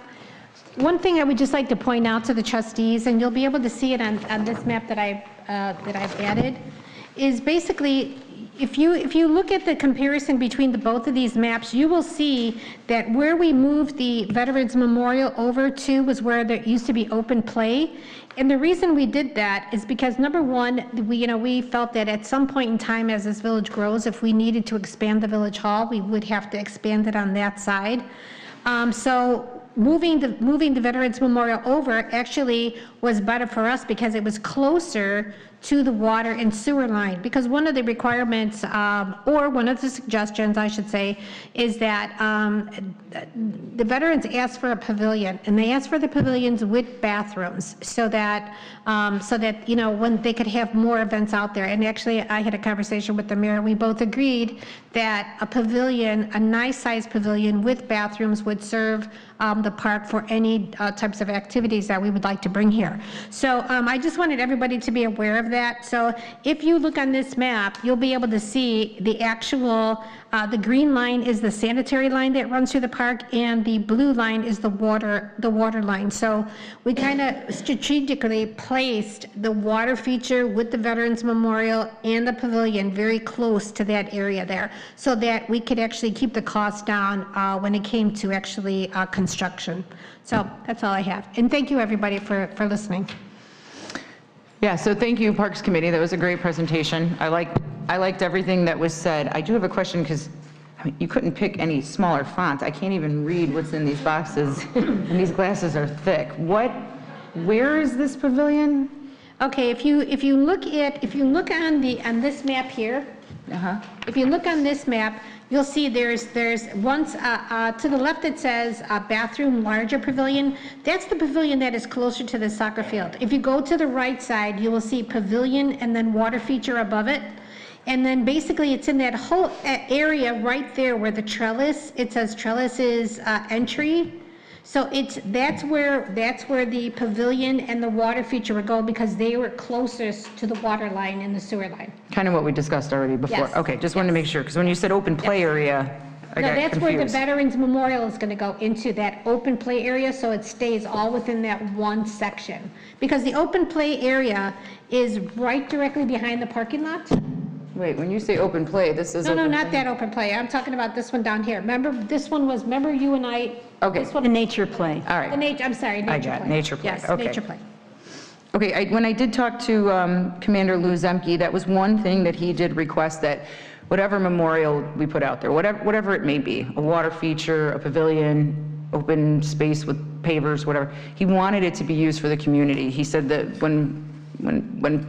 One thing I would just like to point out to the trustees, and you'll be able to see it on this map that I've added, is basically, if you look at the comparison between both of these maps, you will see that where we moved the Veterans Memorial over to was where there used to be open play. And the reason we did that is because, number one, we felt that at some point in time as this village grows, if we needed to expand the village hall, we would have to expand it on that side. So moving the Veterans Memorial over actually was better for us because it was closer to the water and sewer line. Because one of the requirements, or one of the suggestions, I should say, is that the veterans asked for a pavilion, and they asked for the pavilions with bathrooms, so that when they could have more events out there. And actually, I had a conversation with the mayor, and we both agreed that a pavilion, a nice-sized pavilion with bathrooms, would serve the park for any types of activities that we would like to bring here. So I just wanted everybody to be aware of that. So if you look on this map, you'll be able to see the actual, the green line is the sanitary line that runs through the park, and the blue line is the water line. So we kind of strategically placed the water feature with the Veterans Memorial and the pavilion very close to that area there, so that we could actually keep the cost down when it came to actually construction. So that's all I have. And thank you, everybody, for listening. Yeah, so thank you, Parks Committee. That was a great presentation. I liked everything that was said. I do have a question, because you couldn't pick any smaller font. I can't even read what's in these boxes, and these glasses are thick. Where is this pavilion? Okay, if you look on this map here, if you look on this map, you'll see there's once to the left it says bathroom larger pavilion. That's the pavilion that is closer to the soccer field. If you go to the right side, you will see pavilion and then water feature above it. And then basically it's in that whole area right there where the trellis, it says trellises entry. So that's where the pavilion and the water feature would go, because they were closest to the water line and the sewer line. Kind of what we discussed already before. Yes. Okay, just wanted to make sure, because when you said open play area, I got That's confused. where the Veterans Memorial is going to go, into that open play area, so it stays all within that one section. Because the open play area is right directly behind the parking lot. Wait, when you say open play, this is No, open not play? that open play. I'm talking about this one down here. Remember you and I? Okay. This one, The nature play. All right. I'm sorry, nature play. I got it, nature play. Yes, Okay. nature play. Okay, when I did talk to Commander Lou Zemke, that was one thing that he did request, that whatever memorial we put out there, whatever it may be, a water feature, a pavilion, open space with pavers, whatever, he wanted it to be used for the community. He said that when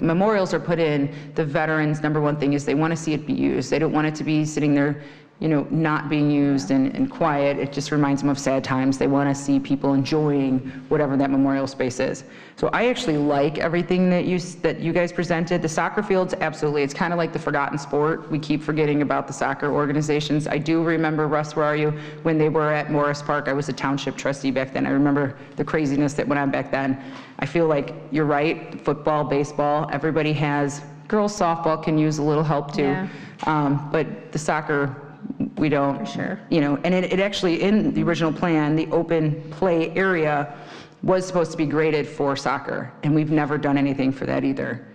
memorials are put in, the veterans, number one thing is they want to see it be used. They don't want it to be sitting there, not being used and quiet. It just reminds them of sad times. They want to see people enjoying whatever that memorial space is. So I actually like everything that you guys presented. The soccer fields, absolutely. It's kind of like the forgotten sport. We keep forgetting about the soccer organizations. I do remember, Russ, where are you? When they were at Morris Park, I was a township trustee back then. I remember the craziness that went on back then. I feel like you're right, football, baseball, everybody has, girls softball can use a little help too. Yeah. But the soccer, we don't. For sure. And it actually, in the original plan, the open play area was supposed to be graded for soccer, and we've never done anything for that either.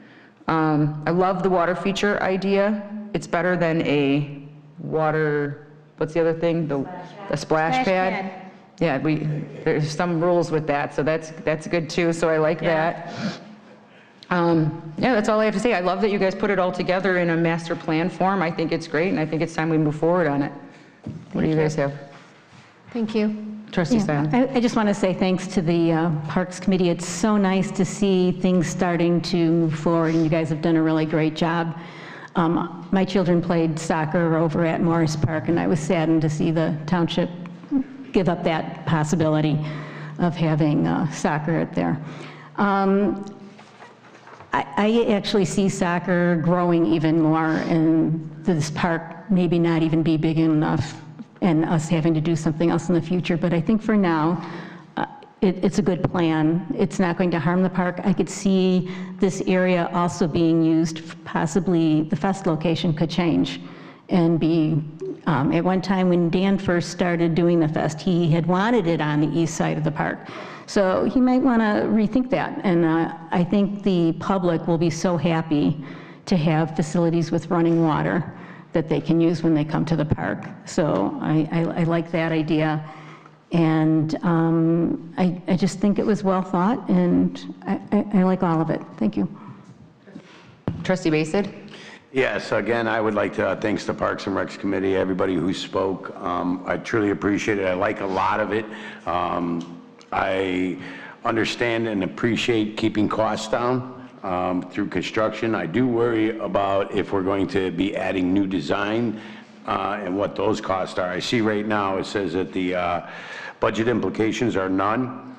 I love the water feature idea. It's better than a water, what's the other thing? The splash pad. Yeah, there's some rules with that, so that's good too, so I like that. Yeah, that's all I have to say. I love that you guys put it all together in a master plan form. I think it's great, and I think it's time we move forward on it. What do you guys have? Thank you. Trustee Stein? I just want to say thanks to the Parks Committee. It's so nice to see things starting to move forward, and you guys have done a really great job. My children played soccer over at Morris Park, and I was saddened to see the township give up that possibility of having soccer out there. I actually see soccer growing even more, and this park maybe not even be big enough, and us having to do something else in the future. But I think for now, it's a good plan. It's not going to harm the park. I could see this area also being used, possibly the fest location could change and be, at one time when Dan first started doing the fest, he had wanted it on the east side of the park. So he might want to rethink that. And I think the public will be so happy to have facilities with running water that they can use when they come to the park. So I like that idea. And I just think it was well thought, and I like all of it. Thank you. Trustee Basid? Yes, again, I would like to thanks the Parks and Recs Committee, everybody who spoke. I truly appreciate it. I like a lot of it. I understand and appreciate keeping costs down through construction. I do worry about if we're going to be adding new design and what those costs are. I see right now it says that the budget implications are none.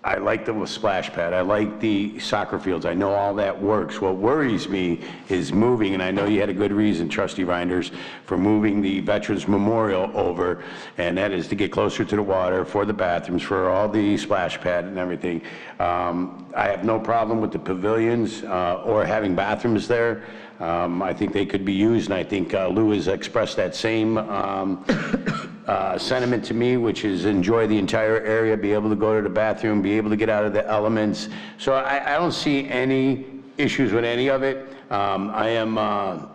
I like the splash pad. I like the soccer fields. I know all that works. What worries me is moving, and I know you had a good reason, Trustee Reinders, for moving the Veterans Memorial over, and that is to get closer to the water for the bathrooms, for all the splash pad and everything. I have no problem with the pavilions or having bathrooms there. I think they could be used, and I think Lou has expressed that same sentiment to me, which is enjoy the entire area, be able to go to the bathroom, be able to get out of the elements. So I don't see any issues with any of it. I am a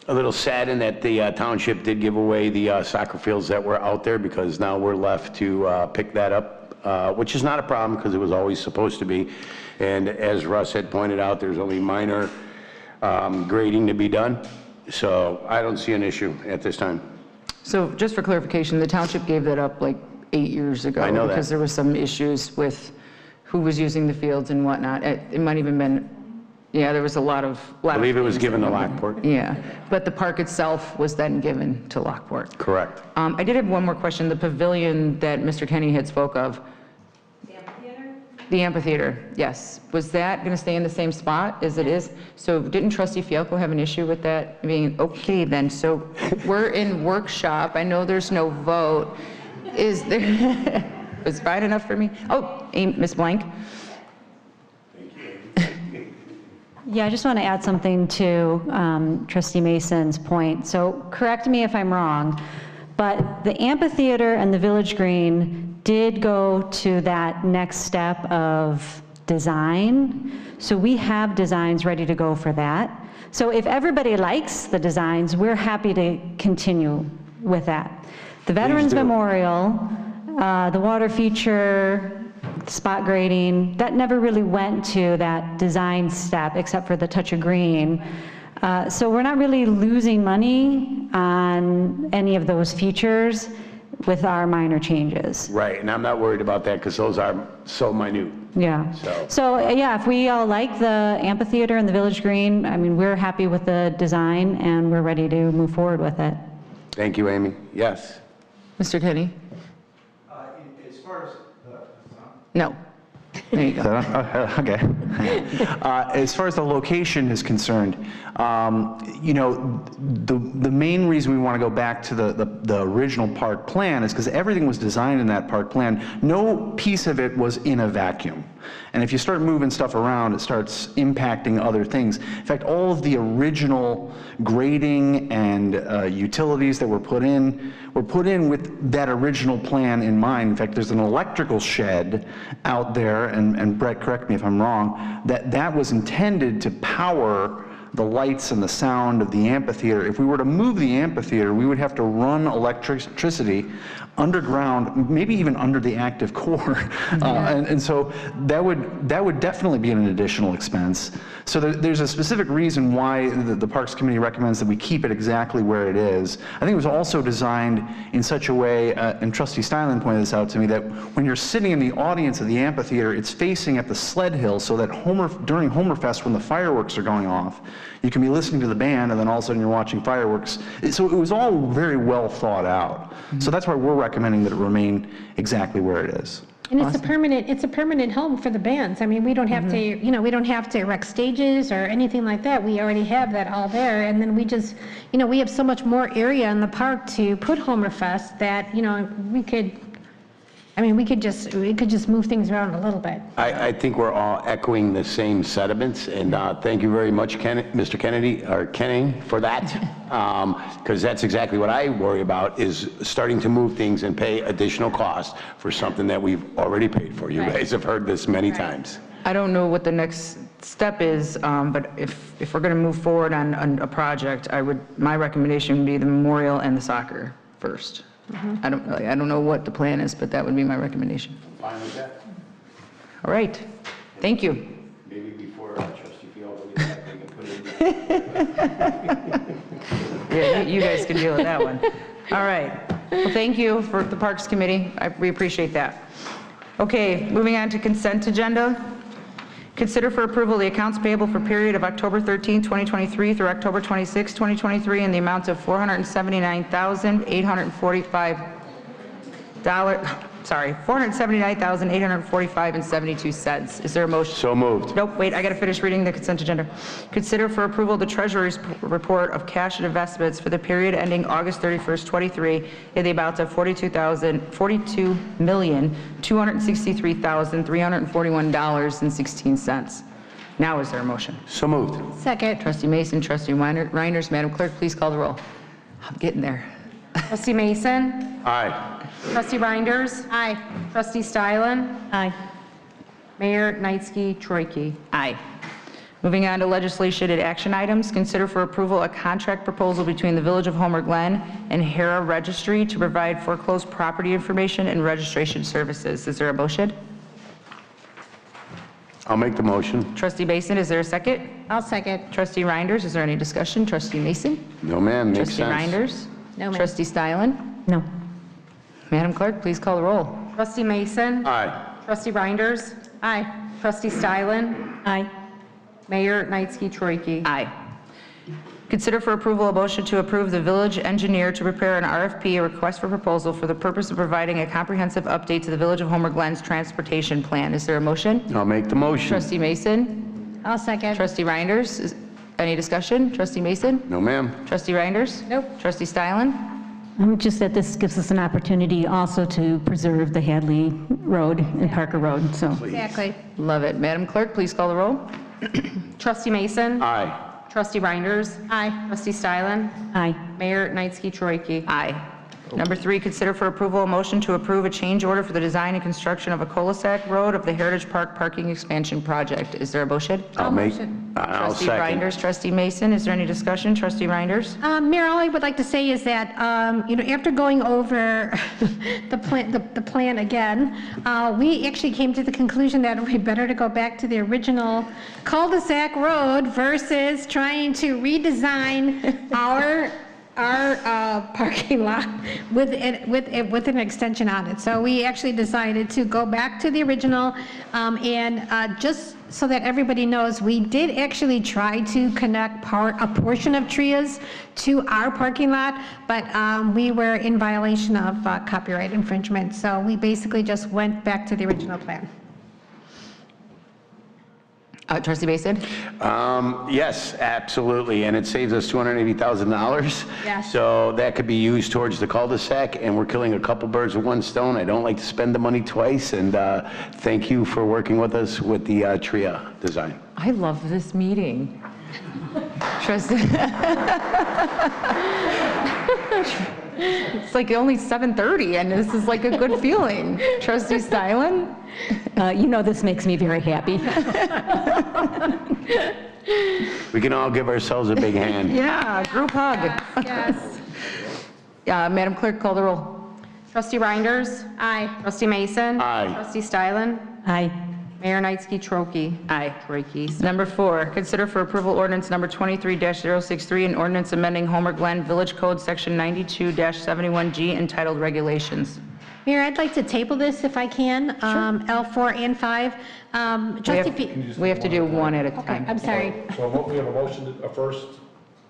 little saddened that the township did give away the soccer fields that were out there, because now we're left to pick that up, which is not a problem because it was always supposed to be. And as Russ had pointed out, there's only minor grading to be done. So I don't see an issue at this time. So just for clarification, the township gave that up like 8 years ago. I know that. Because there was some issues with who was using the fields and whatnot. It might even been, yeah, there was a lot of. I believe it was given to Lockport. Yeah, but the park itself was then given to Lockport. Correct. I did have one more question. The pavilion that Mr. Kenny had spoke of. The amphitheater, yes. Was that going to stay in the same spot as it is? So didn't Trustee Fialko have an issue with that being, okay then, so we're in workshop, I know there's no vote. Is there, was fine enough for me? Oh, Ms. Blank? Yeah, I just want to add something to Trustee Mason's point. So correct me if I'm wrong, but the amphitheater and the Village Green did go to that next step of design. So we have designs ready to go for that. So if everybody likes the designs, we're happy to continue with that. The Veterans Memorial, the water feature, spot grading, that never really went to that design step except for the touch of green. So we're not really losing money on any of those features with our minor changes. Right, and I'm not worried about that because those are so minute. Yeah. So yeah, if we all like the amphitheater and the Village Green, I mean, we're happy with the design and we're ready to move forward with it. Thank you, Amy. Yes. Mr. Kenny? As far as No. There you go. Okay. As far as the location is concerned, you know, the main reason we want to go back to the original park plan is because everything was designed in that park plan. No piece of it was in a vacuum. And if you start moving stuff around, it starts impacting other things. In fact, all of the original grading and utilities that were put in with that original plan in mind. In fact, there's an electrical shed out there, and Brett, correct me if I'm wrong, that was intended to power the lights and the sound of the amphitheater. If we were to move the amphitheater, we would have to run electricity underground, maybe even under the active core. And so that would definitely be an additional expense. So there's a specific reason why the Parks Committee recommends that we keep it exactly where it is. I think it was also designed in such a way, and Trustee Steinlen pointed this out to me, that when you're sitting in the audience of the amphitheater, it's facing at the sled hill so that during Homerfest, when the fireworks are going off, you can be listening to the band and then all of a sudden you're watching fireworks. So it was all very well thought out. Mm-hmm. So that's why we're recommending that it remain exactly where it is. And it's a permanent home for the bands. I mean, we don't have to, you know, we don't have to erect stages or anything like that. We already have that all there. And then we just, you know, we have so much more area in the park to put Homerfest that, you know, we could just move things around a little bit. I think we're all echoing the same sentiments, and thank you very much, Mr. Kennedy, or Kenning, for that, because that's exactly what I worry about, is starting to move things and pay additional costs for something that we've already paid for. You guys have heard this many times. I don't know what the next step is, but if we're going to move forward on a project, my recommendation would be the memorial and the soccer first. I don't know what the plan is, but that would be my recommendation. Fine with that. All right. Thank you. Maybe before Trustee Fialko gets back, we can put it in. Yeah, you guys can deal with that one. All right. Well, thank you for the Parks Committee. We appreciate that. Okay, moving on to consent agenda. Consider for approval the accounts payable for period of October 13, 2023 through October 26, 2023 in the amount of $479,845. $479,845.72. Is there a motion? So moved. Nope, wait, I got to finish reading the consent agenda. Consider for approval the Treasurer's report of cash and investments for the period ending August 31st, 23, in the amount of $42,263,341.16. Now is there a motion? So moved. Second. Trustee Mason, Trustee Reinders, Madam Clerk, please call the roll. I'm getting there. Trustee Mason? Aye. Trustee Reinders? Aye. Trustee Stylen? Aye. Mayor Knightsky Troiki? Aye. Moving on to legislation and action items, consider for approval a contract proposal between the Village of Homer Glen and Hera Registry to provide foreclosed property information and registration services. Is there a motion? I'll make the motion. Trustee Mason, is there a second? I'll second. Trustee Reinders, is there any discussion? Trustee Mason? No, ma'am, makes Trustee sense. Reinders? No, ma'am. Trustee Stylen? No. Madam Clerk, please call the roll. Trustee Mason? Aye. Trustee Reinders? Aye. Trustee Stylen? Aye. Mayor Knightsky Troiki? Aye. Consider for approval a motion to approve the village engineer to prepare an RFP, a request for proposal, for the purpose of providing a comprehensive update to the Village of Homer Glen's transportation plan. Is there a motion? I'll make the motion. Trustee Mason? I'll second. Trustee Reinders? Any discussion? Trustee Mason? No, ma'am. Trustee Reinders? Nope. Trustee Stylen? Just that this gives us an opportunity also to preserve the Hadley Road and Parker Road, so. Exactly. Love it. Madam Clerk, please call the roll. Trustee Mason? Aye. Trustee Reinders? Aye. Trustee Stylen? Aye. Mayor Knightsky Troiki? Aye. Number 3, consider for approval a motion to approve a change order for the design and construction of a cul-de-sac road of the Heritage Park Parking Expansion Project. Is there a motion? I'll Trustee second. Reinders, Trustee Mason, is there any discussion? Trustee Reinders? Mayor, all I would like to say is that, after going over the plan again, we actually came to the conclusion that it would be better to go back to the original cul-de-sac road versus trying to redesign our parking lot with an extension on it. So we actually decided to go back to the original, and just so that everybody knows, we did actually try to connect a portion of Tria's to our parking lot, but we were in violation of copyright infringement. So we basically just went back to the original plan. Trustee Mason? Yes, absolutely, and it saves us $280,000. Yes. So that could be used towards the cul-de-sac, and we're killing a couple birds with one stone. I don't like to spend the money twice, and thank you for working with us with the TRIA design. I love this meeting. Trustee. It's like only 7:30 and this is like a good feeling. Trustee Stylen? This makes me very happy. We can all give ourselves a big hand. Yeah, group hug. Yes. Madam Clerk, call the roll. Trustee Reinders? Aye. Trustee Mason? Aye. Trustee Stylen? Aye. Mayor Knightsky Troiki? Aye. Number 4, consider for approval ordinance number 23-063, an ordinance amending Homer Glen Village Code Section 92-71G entitled Regulations. Mayor, I'd like to table this if I can, L4 and 5. We have to do one at a time. I'm sorry, So we have a motion,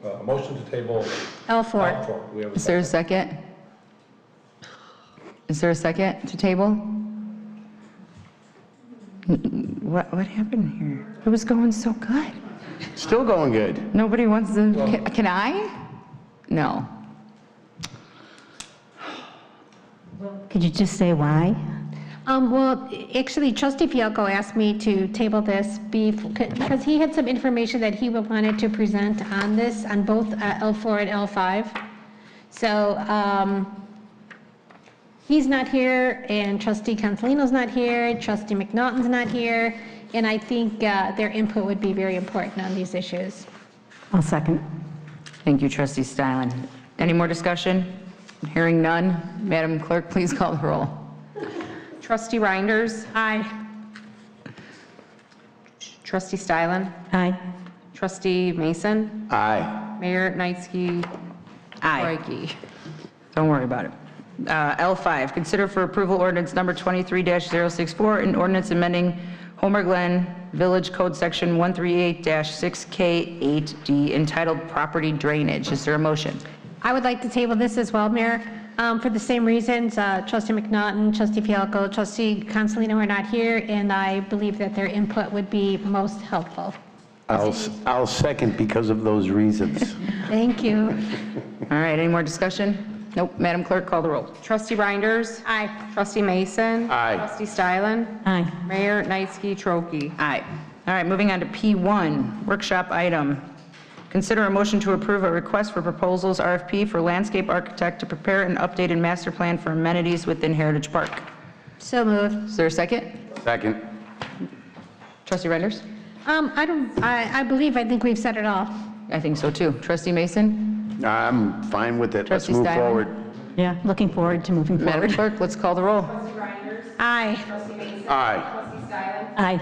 a motion to table L4. L4. We have a Is there a second? Is there a second to table? What happened here? It was going so good. Still going good. Nobody wants to, can I? No. Could you just say why? Well, actually, Trustee Fialco asked me to table this because he had some information that he wanted to present on this, on both L4 and L5. So he's not here, and Trustee Consolino's not here, Trustee McNaughton's not here, and I think their input would be very important on these issues. I'll second. Thank you, Trustee Stylen. Any more discussion? Hearing none, Madam Clerk, please call the roll. Trustee Reinders? Aye. Trustee Stylen? Aye. Trustee Mason? Aye. Mayor Knightsky Troiki? Don't worry about it. L5, consider for approval ordinance number 23-064, an ordinance amending Homer Glen Village Code Section 138-6K8D entitled Property Drainage. Is there a motion? I would like to table this as well, Mayor. For the same reasons, trustee McNaughton, trustee Fialko, trustee Consolino are not here, and I believe that their input would be most helpful. I'll second because of those reasons. Thank you. All right, any more discussion? Nope. Madam Clerk, call the roll. Trustee Reinders. Aye. Trustee Mason. Aye. Trustee Stylen. Aye. Mayor Knightsky Trokey. Aye. All right, moving on to P1, workshop item. Consider a motion to approve a request for proposals, RFP, for landscape architect to prepare an updated master plan for amenities within Heritage Park. So moved. Is there a second? Second. Trustee Reinders? I think we've said it all. I think so too. Trustee Mason? I'm fine with it. Let's Trustee move Stylen? forward. Yeah, looking forward to moving Madam forward. Clerk, let's call the roll. Aye. Aye. Aye.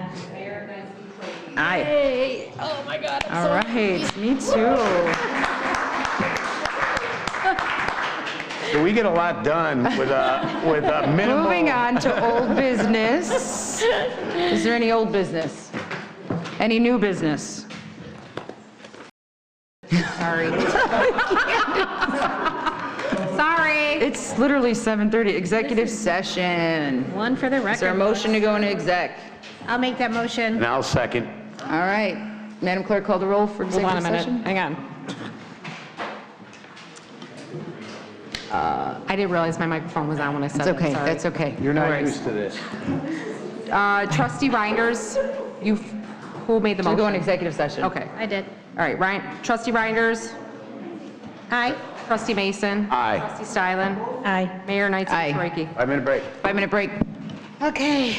Aye. Hey. Oh, my God. All right, me too. So we get a lot done with a minimal. Moving on to old business. Is there any old business? Any new business? Sorry. Sorry. It's literally 7:30, executive session. One for the record. Is there a motion to go into exec? I'll make that motion. And I'll second. All right, Madam Clerk, call the roll for Hold on a executive minute. session. Hang on. I didn't realize my microphone was on when I said That's it. okay, Sorry. that's okay. You're No not worries. used to this. Trustee Reinders, who made the To motion? go into executive session. Okay. I did. All right, Trustee Reinders. Aye. Trustee Mason. Aye. Trustee Stylen. Aye. Mayor Knightsky Aye. Trokey. 5-minute break. 5-minute break. Okay.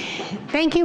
Thank you.